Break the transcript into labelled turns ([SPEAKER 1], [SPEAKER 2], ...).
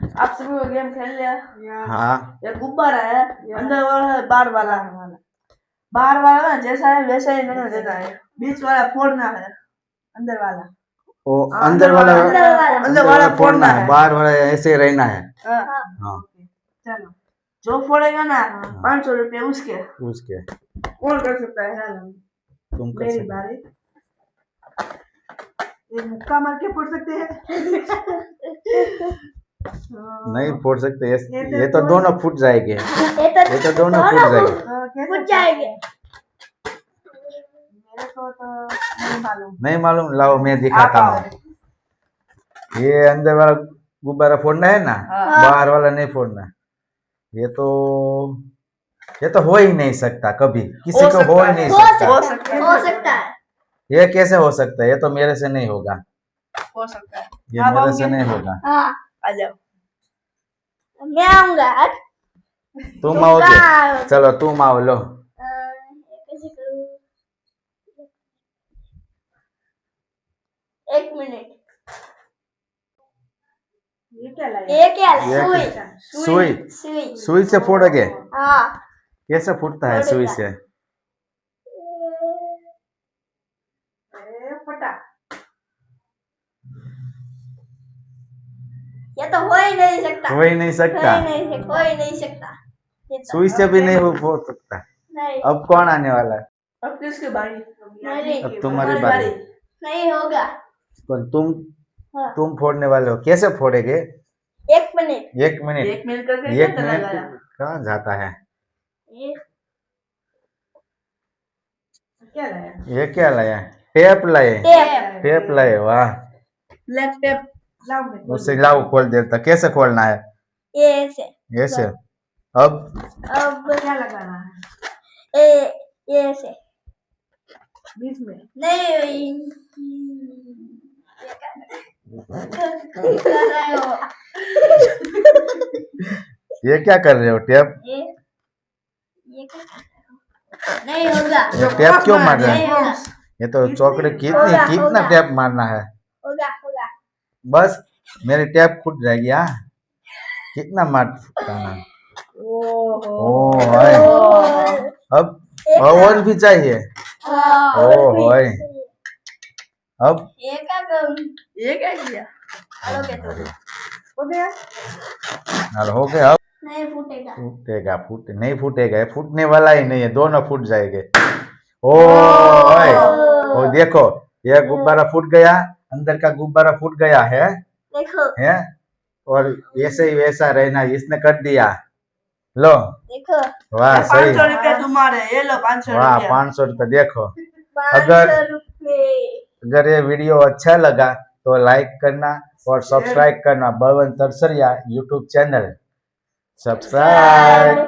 [SPEAKER 1] आप सभी को गेम खेल लिया।
[SPEAKER 2] हाँ
[SPEAKER 1] ये गुब्बारा है, अंदर वाला है बाहर वाला। बाहर वाला ना जैसा है वैसा ही निकल देता है, बीच वाला फोड़ना है। अंदर वाला
[SPEAKER 2] वो अंदर वाला फोड़ना है, बाहर वाला ऐसे रहना है। हाँ
[SPEAKER 1] चलो जो फोड़ेगा ना 500 रुपये उसके।
[SPEAKER 2] उसके
[SPEAKER 1] कौन कर सकता है?
[SPEAKER 2] तुम कर
[SPEAKER 1] मेरी
[SPEAKER 2] सकते
[SPEAKER 1] बारी। ये मुक्का मार के फोड़ सकते हैं।
[SPEAKER 2] नहीं फोड़ सकते, ये तो दोनों फूट जाएंगे, ये तो दोनों फूट जाएंगे।
[SPEAKER 3] फूट जाएंगे।
[SPEAKER 1] मेरे को तो नहीं मालूम।
[SPEAKER 2] नहीं मालूम, लाओ मैं दिखाता हूँ। ये अंदर वाला गुब्बारा फोड़ना है ना, बाहर वाला नहीं फोड़ना। ये तो हो ही नहीं सकता कभी, किसी को हो ही नहीं सकता।
[SPEAKER 3] हो सकता है।
[SPEAKER 2] ये कैसे हो सकता है? ये तो मेरे से नहीं होगा,
[SPEAKER 1] हो सकता है।
[SPEAKER 2] ये मेरे से नहीं होगा।
[SPEAKER 3] हाँ
[SPEAKER 1] आ जाओ।
[SPEAKER 3] मैं आऊंगा।
[SPEAKER 2] तुम आओगे? चलो तुम आओ, लो।
[SPEAKER 3] कैसे करूं? 1 मिनट।
[SPEAKER 1] ये क्या लाया?
[SPEAKER 3] ये क्या
[SPEAKER 2] ये
[SPEAKER 3] सुई?
[SPEAKER 2] सुई सुई से फोड़ोगे?
[SPEAKER 3] हाँ।
[SPEAKER 2] कैसे फूटता है सुई से?
[SPEAKER 1] फटा।
[SPEAKER 3] ये तो हो ही नहीं सकता।
[SPEAKER 2] हो ही नहीं सकता।
[SPEAKER 3] हो ही नहीं सकता।
[SPEAKER 2] सुई से भी नहीं हो सकता।
[SPEAKER 3] नहीं।
[SPEAKER 2] अब कौन आने वाला है?
[SPEAKER 1] अब किसकी बारी?
[SPEAKER 3] नहीं।
[SPEAKER 2] अब तुम्हारी बारी।
[SPEAKER 3] नहीं होगा।
[SPEAKER 2] पर
[SPEAKER 3] हाँ।
[SPEAKER 2] तुम फोड़ने वाले हो, कैसे फोड़ेगे?
[SPEAKER 3] 1 मिनट।
[SPEAKER 2] 1 मिनट।
[SPEAKER 1] 1 मिनट करके
[SPEAKER 2] 1 मिनट कहाँ जाता है?
[SPEAKER 1] क्या लाया?
[SPEAKER 2] ये क्या लाया? टेप लाए। टेप लाए, वाह।
[SPEAKER 1] ब्लैक टेप लाओ। मैं
[SPEAKER 2] उससे लाओ, खोल देता। कैसे खोलना है?
[SPEAKER 3] ऐसे।
[SPEAKER 2] ऐसे। अब
[SPEAKER 1] क्या लगाना है?
[SPEAKER 3] ऐसे।
[SPEAKER 1] बीच में
[SPEAKER 3] नहीं। कर रहे हो।
[SPEAKER 2] ये क्या कर रहे हो? टेप
[SPEAKER 3] ये क्या कर रहे हो? नहीं होगा।
[SPEAKER 2] ये टेप क्यों मार रहे
[SPEAKER 3] नहीं
[SPEAKER 2] हैं?
[SPEAKER 3] होगा।
[SPEAKER 2] ये तो चौकड़े
[SPEAKER 3] होगा।
[SPEAKER 2] कितना टेप मारना है?
[SPEAKER 3] होगा।
[SPEAKER 2] बस मेरी टेप फूट जाएगी। हाँ, कितना मारना है? ओ भाई, अब और भी चाहिए। ओ भाई, अब
[SPEAKER 3] ये क्या करूं?
[SPEAKER 1] ये क्या किया?
[SPEAKER 3] हो गया।
[SPEAKER 2] हो गया। अब
[SPEAKER 3] नहीं फूटेगा।
[SPEAKER 2] नहीं फूटेगा, ये फूटने वाला ही नहीं है, दोनों फूट जाएंगे। ओ भाई, ओ देखो, ये गुब्बारा फूट गया, अंदर का गुब्बारा फूट गया है।
[SPEAKER 3] देखो।
[SPEAKER 2] है, और ऐसे ही वैसा रहना, इसने कर दिया। लो
[SPEAKER 3] देखो।
[SPEAKER 2] वाह, सही।
[SPEAKER 1] 500 रुपये तुम्हारे, ये लो 500
[SPEAKER 2] वाह,
[SPEAKER 1] रुपया।
[SPEAKER 2] 500 रुपये। देखो,
[SPEAKER 3] 500 रुपये।
[SPEAKER 2] अगर ये वीडियो अच्छा लगा तो लाइक करना और सब्सक्राइब करना। Balwant Tarsaria YouTube channel subscribe.